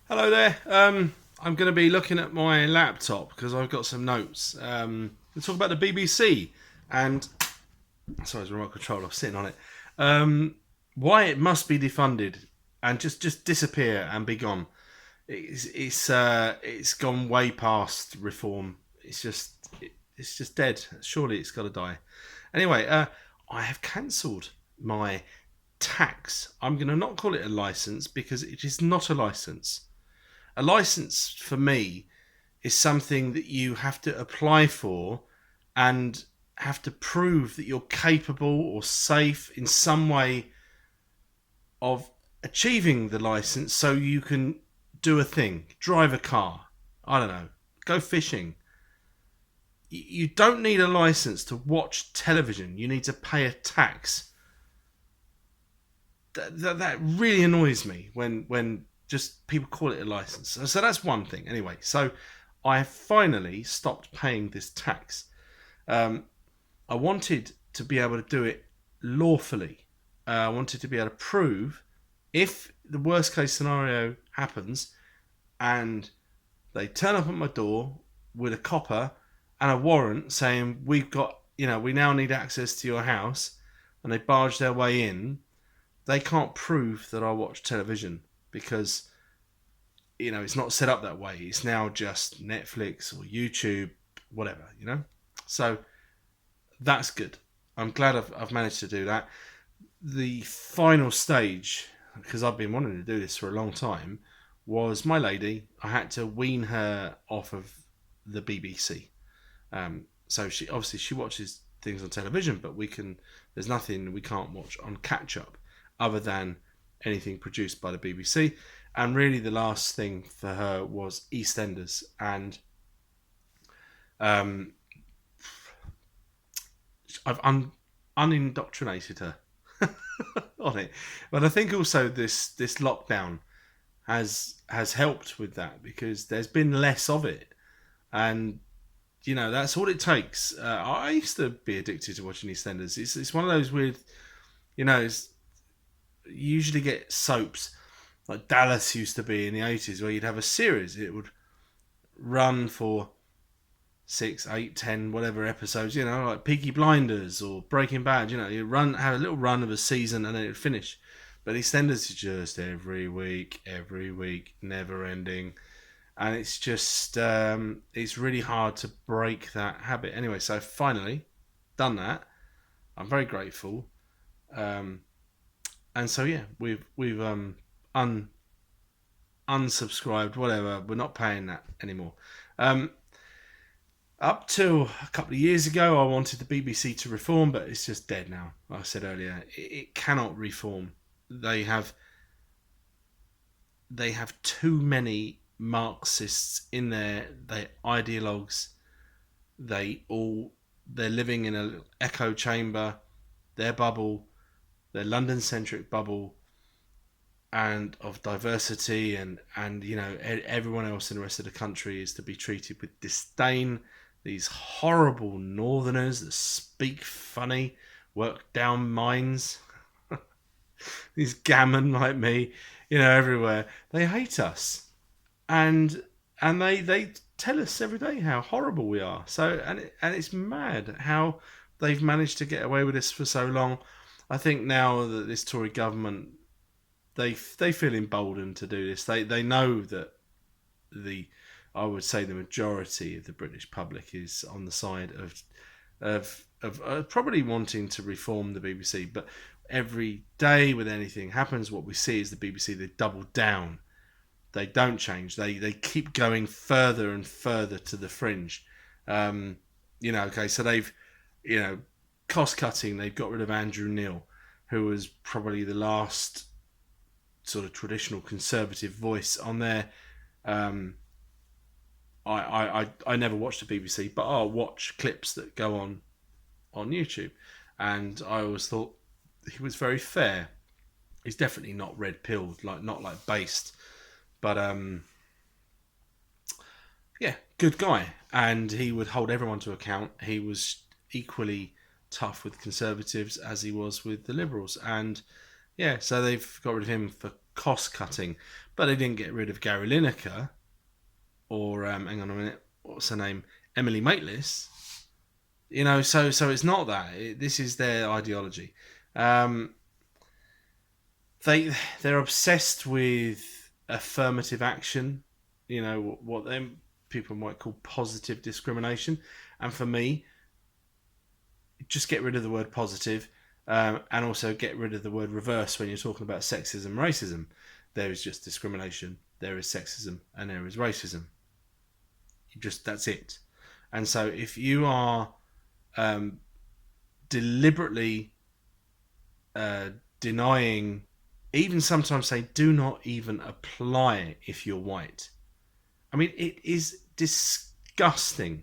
Hello there. I'm going to be looking at my laptop because I've got some notes. We talk about the BBC and sorry, it's a remote control. I'm sitting on it. Why it must be defunded and just disappear and be gone. It's gone way past reform. It's just dead. Surely it's got to die. Anyway, I have cancelled my tax. I'm going to not call it a license because it is not a license. A license for me is something that you have to apply for and have to prove that you're capable or safe in some way of achieving the license so you can do a thing, drive a car, I don't know, go fishing. You don't need a license to watch television. You need to pay a tax. That really annoys me when just people call it a license. So that's one thing. Anyway, so I have finally stopped paying this tax. I wanted to be able to do it lawfully. I wanted to be able to prove if the worst case scenario happens and they turn up at my door with a copper and a warrant saying we now need access to your house, and they barge their way in, they can't prove that I watch television because it's not set up that way. It's now just Netflix or YouTube, whatever. So that's good. I'm glad I've managed to do that. The final stage, because I've been wanting to do this for a long time, was my lady. I had to wean her off of the BBC. So she watches things on television, but there's nothing we can't watch on catch up other than anything produced by the BBC. And really, the last thing for her was EastEnders, and I've unindoctrinated her on it. But I think also this lockdown has helped with that because there's been less of it, and that's all it takes. I used to be addicted to watching EastEnders. It's one of those weird, it's, you usually get soaps like Dallas used to be in the 80s, where you'd have a series. It would run for 6, 8, 10, whatever episodes, like Peaky Blinders or Breaking Bad. You have a little run of a season and then it'd finish. But EastEnders is just every week, never ending. And it's just, it's really hard to break that habit. Anyway, so finally done that. I'm very grateful. And so, yeah, we've unsubscribed, whatever. We're not paying that anymore. Up till a couple of years ago, I wanted the BBC to reform, but it's just dead now. Like I said earlier, it cannot reform. They have too many Marxists in there. They ideologues. They're living in an echo chamber. Their bubble, their London-centric bubble, and of diversity, and everyone else in the rest of the country is to be treated with disdain. These horrible northerners that speak funny, work down mines, these gammon like me, everywhere. They hate us, and they tell us every day how horrible we are. So and it's mad how they've managed to get away with this for so long. I think now that this Tory government, they feel emboldened to do this. They know that I would say the majority of the British public is on the side of probably wanting to reform the BBC. But every day when anything happens, what we see is the BBC, they double down. They don't change. They keep going further and further to the fringe. Okay, so they've, cost cutting. They've got rid of Andrew Neil, who was probably the last sort of traditional conservative voice on there. I never watched the BBC, but I'll watch clips that go on YouTube, and I always thought he was very fair. He's definitely not red pilled, not like based, but yeah, good guy, and he would hold everyone to account. He was equally tough with Conservatives as he was with the Liberals, and yeah, so they've got rid of him for cost cutting. but they didn't get rid of Gary Lineker or hang on a minute, what's her name, Emily Maitlis. So it's not that. This is their ideology. They're obsessed with affirmative action. What them people might call positive discrimination, and for me, just get rid of the word positive, and also get rid of the word reverse when you're talking about sexism, racism. There is just discrimination, there is sexism, and there is racism. That's it. And so if you are deliberately denying, even sometimes say, do not even apply if you're white. I mean, it is disgusting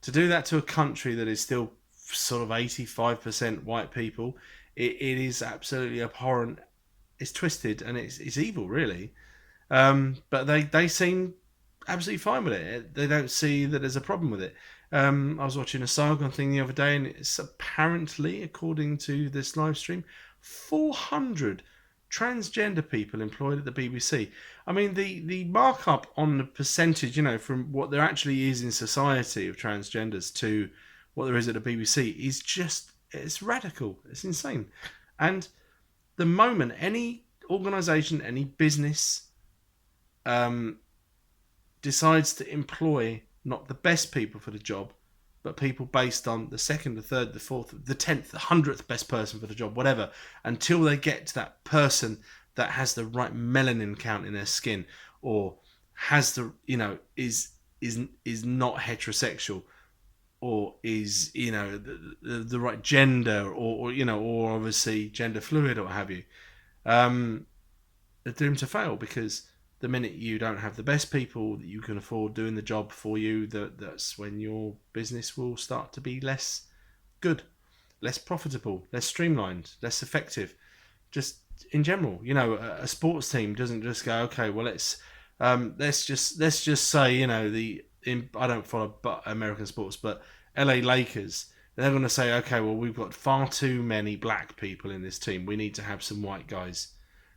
to do that to a country that is still sort of 85% white people. It is absolutely abhorrent. It's twisted and it's evil, really. But they seem absolutely fine with it. They don't see that there's a problem with it. I was watching a Sargon thing the other day, and it's apparently, according to this live stream, 400 transgender people employed at the BBC. I mean, the markup on the percentage, from what there actually is in society of transgenders to what there is at the BBC is it's radical. It's insane. And the moment any organisation, any business decides to employ not the best people for the job, but people based on the second, the third, the fourth, the 10th, the 100th best person for the job, whatever, until they get to that person that has the right melanin count in their skin, or has the, is not heterosexual, or is, the right gender, or obviously gender fluid, or what have you, they're doomed to fail, because the minute you don't have the best people that you can afford doing the job for you, that's when your business will start to be less good, less profitable, less streamlined, less effective. Just in general, a sports team doesn't just go, okay, well let's just say, I don't follow American sports, but LA Lakers, they're going to say, okay, well we've got far too many black people in this team. We need to have some white guys.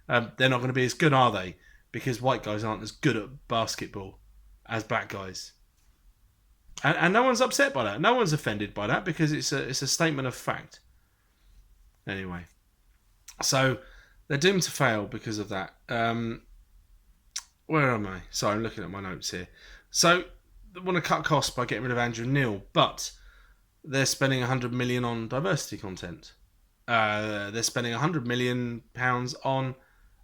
They're not going to be as good, are they? Because white guys aren't as good at basketball as black guys. And no one's upset by that. No one's offended by that, because it's a statement of fact. Anyway, so they're doomed to fail because of that. Where am I? Sorry, I'm looking at my notes here. So they want to cut costs by getting rid of Andrew Neil, but they're spending 100 million on diversity content. They're spending 100 million pounds on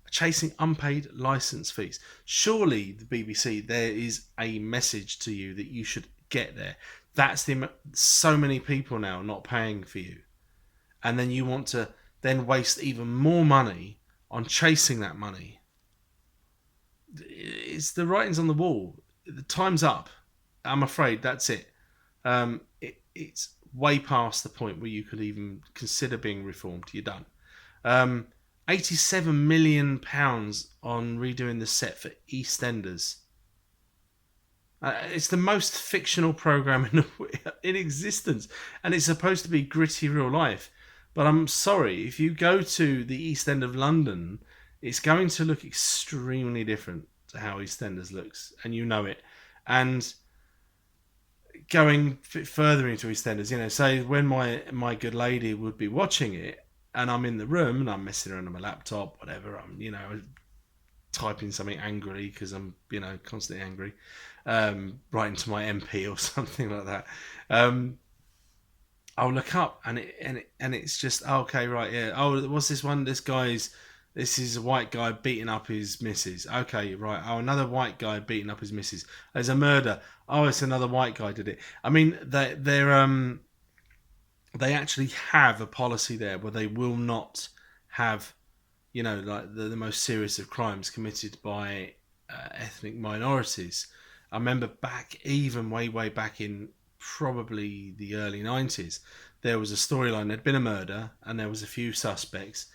chasing unpaid license fees. Surely the BBC, there is a message to you that you should get there. That's so many people now not paying for you, and then you want to then waste even more money on chasing that money. It's the writing's on the wall. The time's up. I'm afraid that's it. It's way past the point where you could even consider being reformed. You're done. 87 million pounds on redoing the set for EastEnders. It's the most fictional programme in existence, and it's supposed to be gritty real life. But I'm sorry, if you go to the East End of London, it's going to look extremely different to how EastEnders looks, and you know it. And going further into EastEnders, say when my good lady would be watching it, and I'm in the room and I'm messing around on my laptop, whatever, I'm, typing something angrily because I'm, constantly angry, writing to my MP or something like that. I'll look up and it's just, okay, right, yeah. Oh, what's this one? This is a white guy beating up his missus. Okay, right. Oh, another white guy beating up his missus. There's a murder. Oh, it's another white guy did it. I mean, they actually have a policy there where they will not have, like the most serious of crimes committed by ethnic minorities. I remember way back in probably the early 90s, there was a storyline. There'd been a murder and there was a few suspects.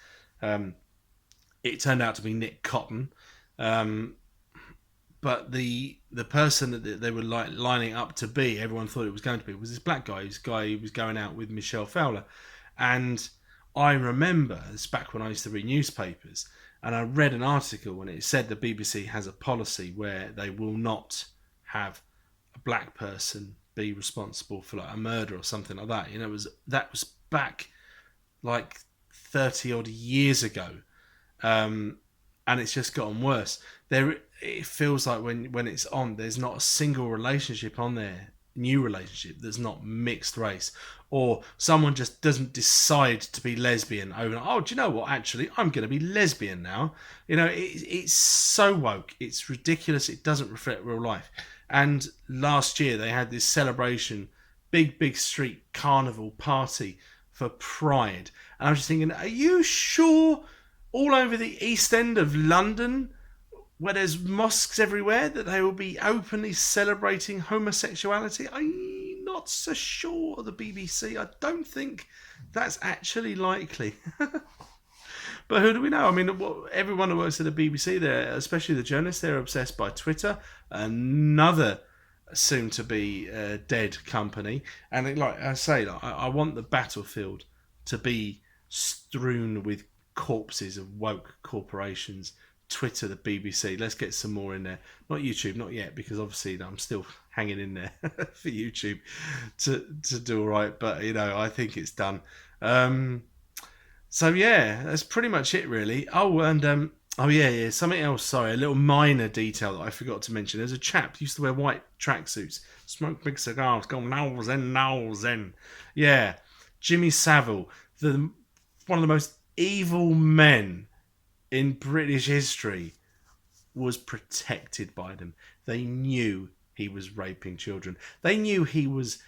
It turned out to be Nick Cotton. But the person that they were lining up to be, everyone thought it was going to be, was this black guy. This guy who was going out with Michelle Fowler. And I remember, it's back when I used to read newspapers, And I read an article and it said the BBC has a policy where they will not have a black person be responsible for like a murder or something like that. That was back like 30 odd years ago. And it's just gotten worse. It feels like when it's on, there's not a single relationship on there, new relationship, that's not mixed race, or someone just doesn't decide to be lesbian over. Oh, do you know what? Actually, I'm going to be lesbian now. It's so woke. It's ridiculous. It doesn't reflect real life. And last year they had this celebration, big street carnival party for Pride, and I was just thinking, are you sure? All over the East End of London, where there's mosques everywhere, that they will be openly celebrating homosexuality? I'm not so sure, the BBC. I don't think that's actually likely. But who do we know? I mean, everyone who works at the BBC, especially the journalists, they're obsessed by Twitter, another soon-to-be dead company. And like I say, I want the battlefield to be strewn with corpses of woke corporations. Twitter, the BBC, let's get some more in there. Not YouTube, not yet, because obviously I'm still hanging in there for YouTube to do all right, but I think it's done. So yeah, that's pretty much it really. Something else, sorry, a little minor detail that I forgot to mention. There's a chap who used to wear white tracksuits, smoke big cigars, go now zen. Yeah, Jimmy Savile, one of the most evil men in British history, was protected by them. They knew he was raping children. They knew he was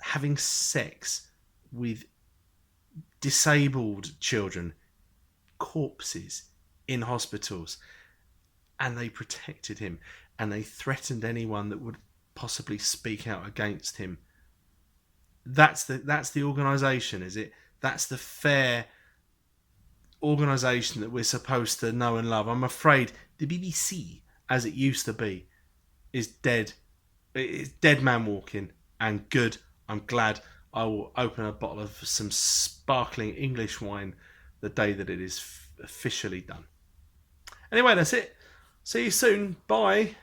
having sex with disabled children, corpses in hospitals, and they protected him, and they threatened anyone that would possibly speak out against him. That's the organisation, is it? That's the fair organisation that we're supposed to know and love. I'm afraid the BBC, as it used to be, is dead. It's dead man walking, and good. I'm glad. I will open a bottle of some sparkling English wine the day that it is officially done. Anyway, that's it. See you soon. Bye.